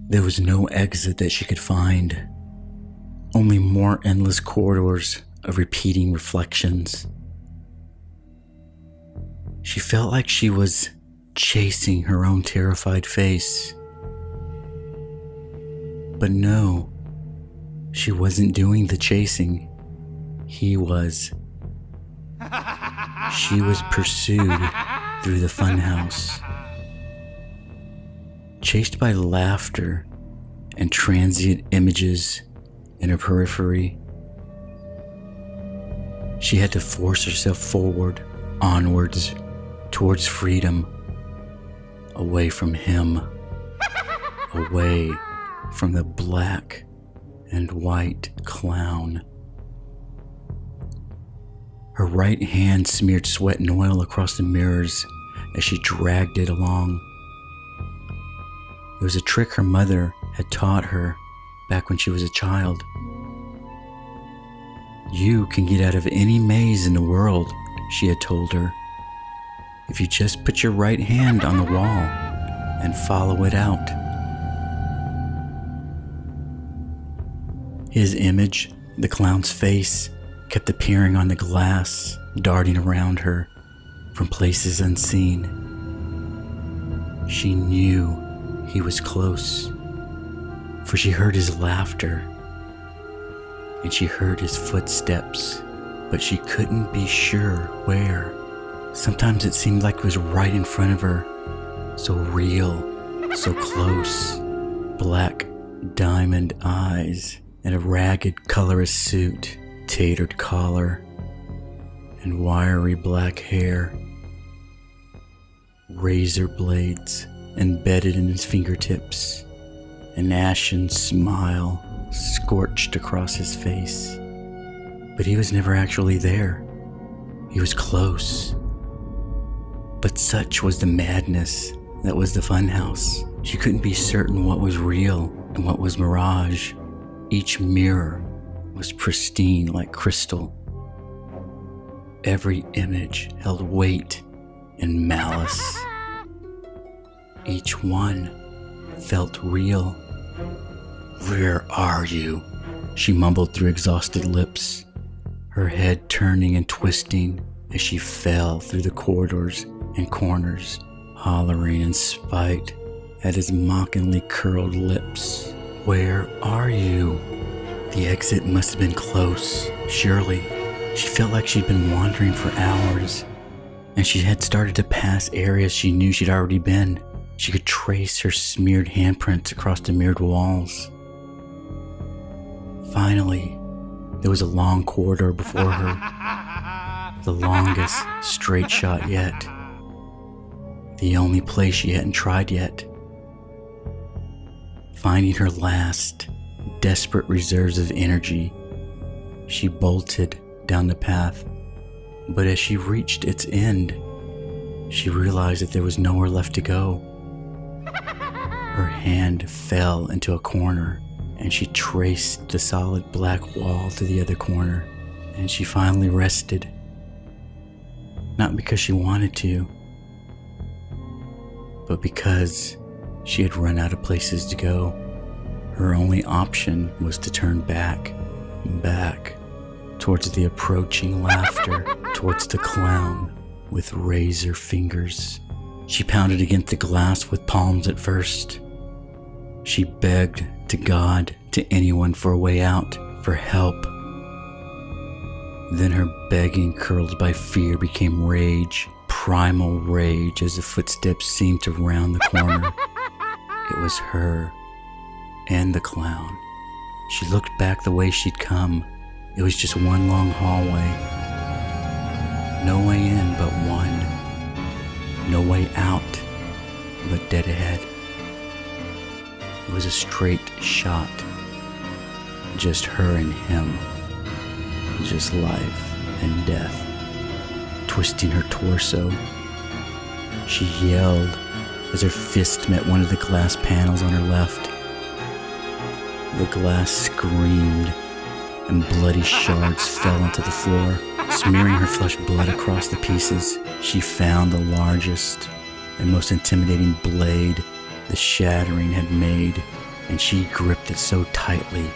There was no exit that she could find, only more endless corridors of repeating reflections. She felt like she was chasing her own terrified face. But no, she wasn't doing the chasing. He was. She was pursued through the funhouse, chased by laughter and transient images in her periphery. She had to force herself forward, onwards, towards freedom, away from him, away from the black and white clown. Her right hand smeared sweat and oil across the mirrors as she dragged it along. It was a trick her mother had taught her back when she was a child. You can get out of any maze in the world, she had told her, if you just put your right hand on the wall and follow it out. His image, the clown's face, kept appearing on the glass, darting around her from places unseen. She knew he was close, for she heard his laughter and she heard his footsteps, but she couldn't be sure where. Sometimes it seemed like it was right in front of her, so real, so close. Black diamond eyes and a ragged colorless suit, tatered collar, and wiry black hair. Razor blades embedded in his fingertips, an ashen smile scorched across his face. But he was never actually there. He was close. But such was the madness that was the funhouse. She couldn't be certain what was real and what was mirage. Each mirror was pristine like crystal. Every image held weight and malice. Each one felt real. "Where are you?" she mumbled through exhausted lips, her head turning and twisting as she fell through the corridors and corners, hollering in spite at his mockingly curled lips. "Where are you?" The exit must have been close, surely. She felt like she'd been wandering for hours, and she had started to pass areas she knew she'd already been. She could trace her smeared handprints across the mirrored walls. Finally, there was a long corridor before her, the longest straight shot yet, the only place she hadn't tried yet. Finding her last, desperate reserves of energy, she bolted down the path, but as she reached its end, she realized that there was nowhere left to go. Her hand fell into a corner, and she traced the solid black wall to the other corner, and she finally rested. Not because she wanted to, but because she had run out of places to go. Her only option was to turn back, towards the approaching laughter, towards the clown with razor fingers. She pounded against the glass with palms at first. She begged to God, to anyone, for a way out, for help. Then her begging, curled by fear, became rage, primal rage, as the footsteps seemed to round the corner. It was her and the clown. She looked back the way she'd come. It was just one long hallway. No way in but one. No way out but dead ahead. It was a straight shot. Just her and him. Just life and death. Twisting her torso, she yelled as her fist met one of the glass panels on her left. The glass screamed, and bloody shards fell onto the floor, smearing her flesh blood across the pieces. She found the largest and most intimidating blade the shattering had made, and she gripped it so tightly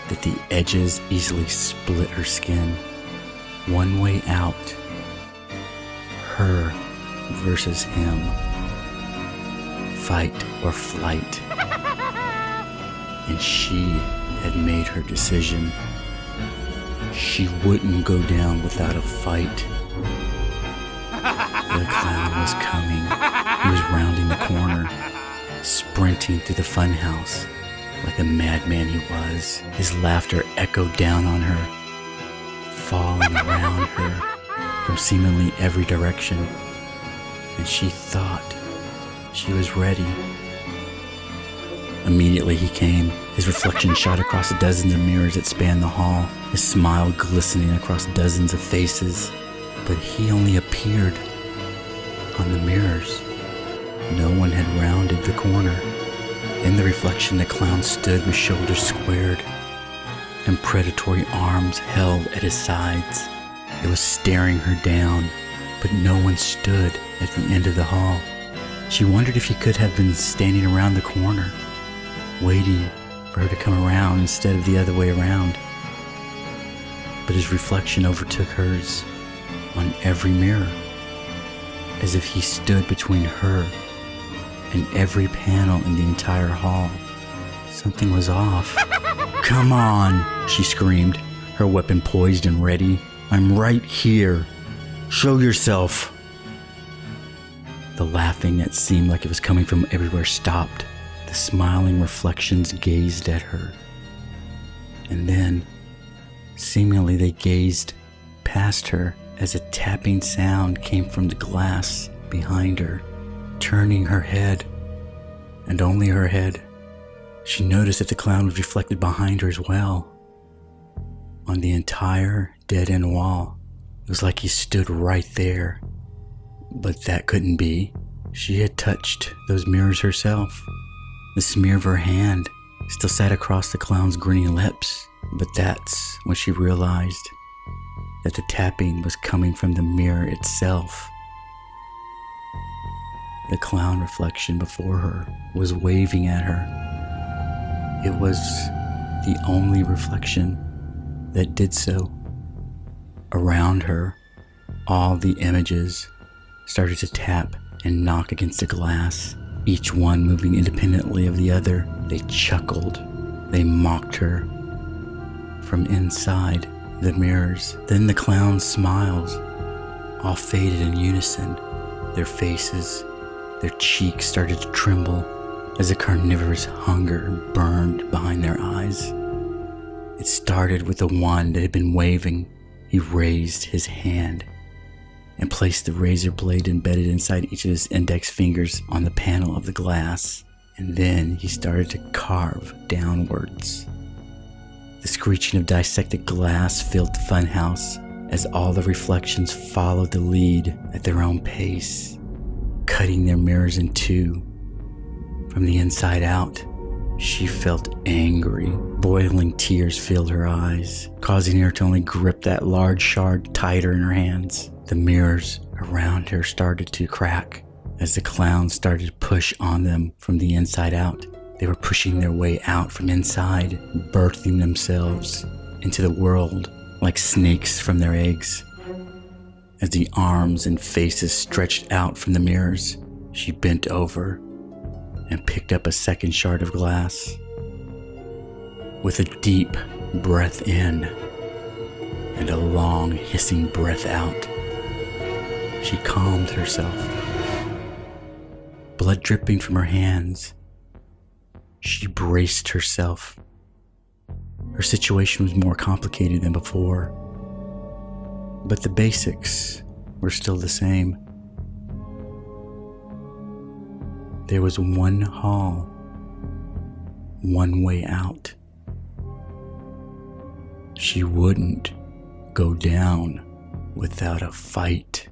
that the edges easily split her skin. One way out. Her versus him. Fight or flight. And she had made her decision. She wouldn't go down without a fight. The clown was coming. He was rounding the corner, sprinting through the funhouse like the madman he was. His laughter echoed down on her, falling around her from seemingly every direction. And she thought she was ready. Immediately he came. His reflection shot across the dozens of mirrors that spanned the hall, his smile glistening across dozens of faces. But he only appeared on the mirrors. No one had rounded the corner. In the reflection, the clown stood with shoulders squared and predatory arms held at his sides. It was staring her down, but no one stood at the end of the hall. She wondered if he could have been standing around the corner, waiting for her to come around instead of the other way around. But his reflection overtook hers on every mirror, as if he stood between her and every panel in the entire hall. Something was off. "Come on," she screamed, her weapon poised and ready. "I'm right here. Show yourself." The laughing that seemed like it was coming from everywhere stopped. The smiling reflections gazed at her. And then, seemingly they gazed past her as a tapping sound came from the glass behind her, turning her head, and only her head. She noticed that the clown was reflected behind her as well, on the entire dead-end wall. It was like he stood right there. But that couldn't be. She had touched those mirrors herself. The smear of her hand still sat across the clown's grinning lips. But that's when she realized that the tapping was coming from the mirror itself. The clown reflection before her was waving at her. It was the only reflection that did so. Around her, all the images started to tap and knock against the glass, each one moving independently of the other. They chuckled. They mocked her from inside the mirrors. Then the clown's smiles all faded in unison. Their faces, their cheeks started to tremble as a carnivorous hunger burned behind their eyes. It started with the one that had been waving. He raised his hand and placed the razor blade embedded inside each of his index fingers on the panel of the glass. And then he started to carve downwards. The screeching of dissected glass filled the funhouse as all the reflections followed the lead at their own pace, cutting their mirrors in two. From the inside out, she felt angry. Boiling tears filled her eyes, causing her to only grip that large shard tighter in her hands. The mirrors around her started to crack as the clown started to push on them from the inside out. They were pushing their way out from inside, birthing themselves into the world like snakes from their eggs. As the arms and faces stretched out from the mirrors, she bent over and picked up a second shard of glass. With a deep breath in and a long hissing breath out, she calmed herself. Blood dripping from her hands, she braced herself. Her situation was more complicated than before, but the basics were still the same. There was one hall, one way out. She wouldn't go down without a fight.